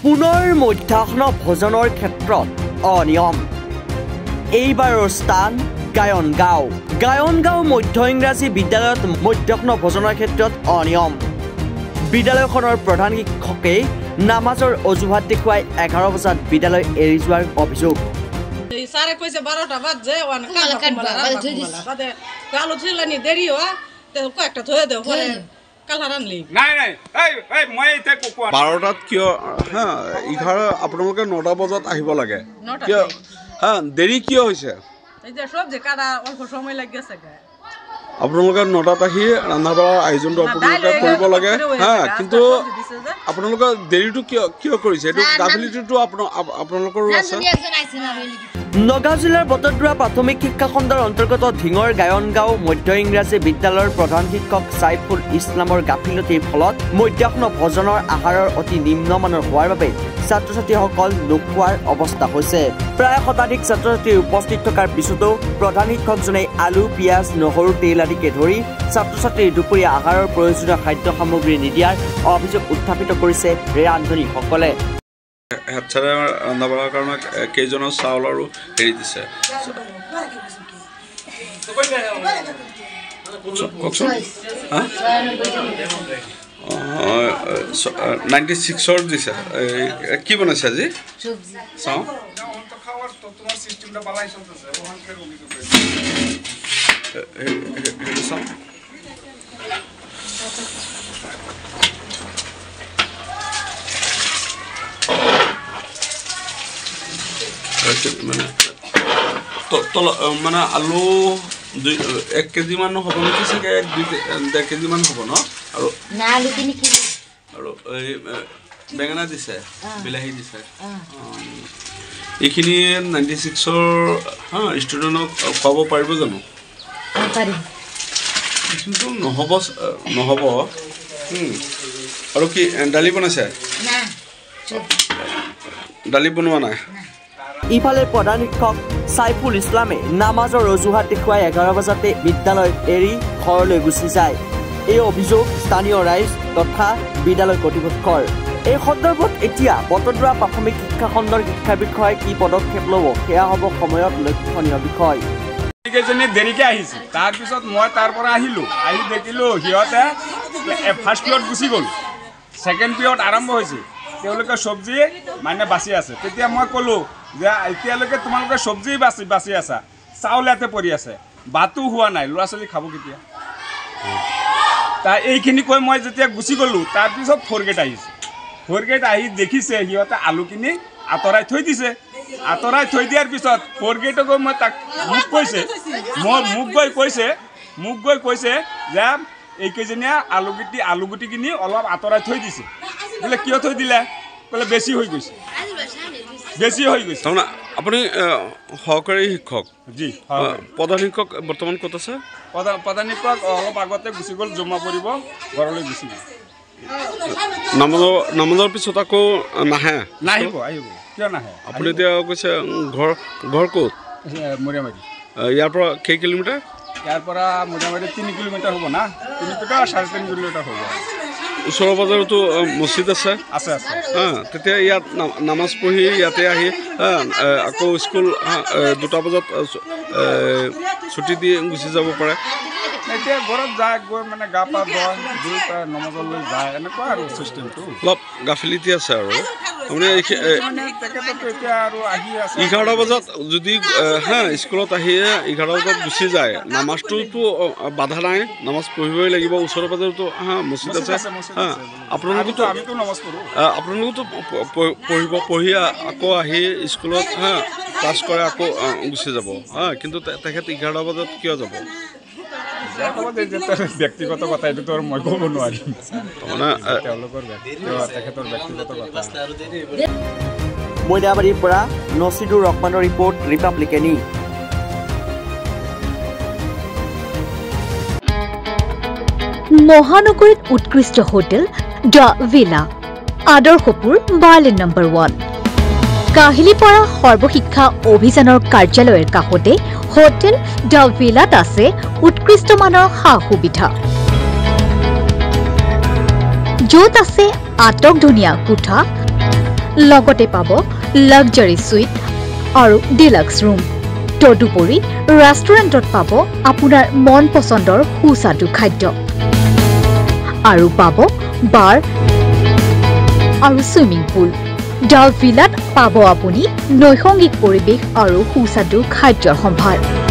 পুনৰ মধ্যাহ্ন ভোজনৰ ক্ষেত্ৰত অনিয়ম এইবাৰৰ স্থান গায়নগাঁও মধ্য ইংৰাজী বিদ্যালয়ত মধ্যাহ্ন ভোজনৰ ক্ষেত্ৰত অনিয়ম বিদ্যালয়খনৰ প্ৰধান শিক্ষকে নামাজৰ অজুহাত দেখুৱাই 11 বজাত বিদ্যালয় এৰি যোৱাৰ অভিযোগ सारे पैसे 12টা বাজে ওয়ান কালো থিলানি দেরি হওয়া তো কয়েকটা থয়ে দেও পরে কালা রানলি নাই এই মই ইতে কোৱা 12টাত কিয় হ্যাঁ 11 আপোনালোকে 9টা বজাত আহিব লাগে কিয় হ্যাঁ দেৰি কিয় হৈছে এই যে সব যে কাটা অল্প সময় লাগি গেছে আপোনালোকে 9টাত আহি ৰান্ধাবাৰ আয়োজনটো আপোনালোকে কৰিব লাগে হ্যাঁ কিন্তু আপোনালোকে দেৰিটো কিয় কৰিছে এটো গাফিলিটো আপোনালোকৰো আছে নগাঁও জিলাৰ বটদ্ৰা প্ৰাথমিক শিক্ষা খণ্ডৰ অন্তৰ্গত ধিঙৰ গায়নগাঁও মধ্য ইংৰাজী বিদ্যালয়ৰ প্ৰধান শিক্ষক সাইফুল ইছলামৰ গাফিলতিৰ ফলত মধ্যাহ্ন ভোজনৰ আহাৰৰ অতি নিম্নমানৰ হোৱাৰ বাবে ছাত্ৰ ছাত্ৰীসকল নোখোৱাৰ অৱস্থা হৈছে প্ৰায় শতাধিক ছাত্ৰ ছাত্ৰী উপস্থিত থকাৰ পিছতো প্ৰধান শিক্ষকজনে আলু পিয়াজ নহৰু তেল আদিকে ধৰি ছাত্ৰ ছাত্ৰীৰ দুপৰীয়া আহাৰৰ প্ৰয়োজনীয় খাদ্য সামগ্ৰী নিদিয়াৰ অভিযোগ উত্থাপিত কৰিছে ৰান্ধনীসকলে হেডছাৰে ৰান্ধাবাৰৰ কাৰণে কেইজনৰ চাউল আৰু হেৰি দিছে কওকচোন 96ৰ দিছে কি বনাইছে আজি চাওঁ তোমাৰ চিষ্টেমটা বালাই চলতেছে চাওঁ মানে আলু 1 কেজি মান হ'ব নেকি চাগে 1.5 কেজি মান হ'ব ন আৰু আৰু এই বেঙেনা দিছে বিলাহী দিছে এইখিনি 96ৰ হ্যাঁ ষ্টুডেণ্টক খুৱাব পাৰিব জানো কিন্তু নহ'ব আৰু কি দালি বনাইছে দালি বনোৱা নাই ইফালে প্ৰধান শিক্ষক সাইফুল ইছলামে নামাজৰ অজুহাত দেখুৱাই 11 বজাতে বিদ্যালয় এৰি ঘৰলৈ গুচি যায় এই অভিযোগ স্থানীয় ৰাইজ তথা বিদ্যালয় কৰ্তৃপক্ষৰ এই সন্দৰ্ভত এতিয়া বটদ্ৰা প্ৰাথমিক শিক্ষা খণ্ডৰ শিক্ষা বিষয়ে কি পদক্ষেপ ল'ব সেয়া হ'ব সময়ত লক্ষণীয় বিষয় কেইজনী দেৰিকে আহিছে তাৰ পিছত মই তাৰ পৰা আহি দেখিলো সিহঁতে ফাৰ্ষ্ট পিৰিয়ড গুচি গ'ল ছেকেণ্ড পিৰিয়ড আৰম্ভ হৈছে তেওঁলোকে সবজি মানে বাছি আছে তেতিয়া মই ক'লো যে এতিয়ালৈকে তোমালোকে সবজি বাছি আছা চাউল ইয়াতে পৰি আছে ভাতো হোৱা নাই ল'ৰা ছোৱালী খাব কেতিয়া তাৰ এইখিনি কৈ মই যেতিয়া গুচি গ'লো তাৰপিছত ফ'ৰগেট আহিছে ফ'ৰগেট আহি দেখিছে সিহঁতে আলুখিনি আঁতৰাই থৈ দিছে আঁতৰাই থৈ দিয়াৰ পিছত ফ'ৰগেটক মই তাক মোক গৈ কৈছে যে এইকেইজনীয়া আলুগুটিখিনি অলপ আঁতৰাই থৈ দিছে বোলে কিয় থৈ দিলে বোলে বেছি হৈ গৈছে তাৰমানে আপুনি সহকাৰী শিক্ষক জি প্ৰধান শিক্ষক বৰ্তমান ক'ত আছে প্ৰধান শিক্ষক অলপ আগতে গুচি গ'ল জমা পৰিব ঘৰলৈ গুচি গ'ল নামাজৰ পিছত আকৌ নাহিব কিয় নাহে আপুনি এতিয়া কৈছে ঘৰ ক'ত মৰিয়ামাৰী ইয়াৰ পৰা কেই কিলোমিটাৰ ইয়াৰ পৰা মোটামুটি 3 কিলোমিটাৰ হ'ব না 3 কিলোমিটাৰ 3.5 কিলোমিটাৰ হ'ব ওচৰৰ পাজৰতো মছজিদ আছে তেতিয়া ইয়াত নামাজ পঢ়ি ইয়াতে আহি আকৌ স্কুল 2টা বজাত ছুটি দি গুচি যাব পাৰে এতিয়া ঘৰত যায় গৈ মানে গা পা ধোৱা নমাজলৈ যায় এনেকুৱা আৰু চিষ্টেমটো অলপ গাফিলিটি আছে আৰু মানে 11 বজাত যদি স্কুলত আহি 11 বজাত গুচি যায় নামাজটোতো বাধা নাই নামাজ পঢ়িবই লাগিব ওচৰৰ পাজৰতো মছজিদ আছে আপোনালোকেতো পঢ়ি আকৌ আহি স্কুলত ক্লাছ কৰে আকৌ গুচি যাব কিন্তু তেখেত 11 বজাত কিয় যাব ব্যক্তিগত কথা এইটো মই ক'ব নোৱাৰিম মইনাবাৰীৰ পৰা নছিদুৰ ৰহমানৰ ৰিপৰ্ট ৰিপাব্লিকেনি মহানগৰীত উৎকৃষ্ট হোটেল দ্য ভিলা আদৰ্শপুৰ বাৰ্লিন নম্বৰ 1 কাহিলীপাৰা সৰ্বশিক্ষা অভিযানৰ কাৰ্যালয়ৰ কাষতে হোটেল দ্য ভিলাত আছে উৎকৃষ্ট মানৰ সা-সুবিধা য'ত আছে আটক ধুনীয়া কোঠা লগতে পাব লাক্সাৰি সুইট আৰু ডিলাক্স ৰুম তদুপৰি ৰেষ্টুৰেণ্টত পাব আপোনাৰ মন পছন্দৰ সুস্বাদু খাদ্য আৰু পাব বাৰ আৰু সুইমিং পুল দ্য ভিলাত পাব আপুনি নৈসংগিক পৰিৱেশ আৰু সুস্বাদু খাদ্যৰ সম্ভাৰ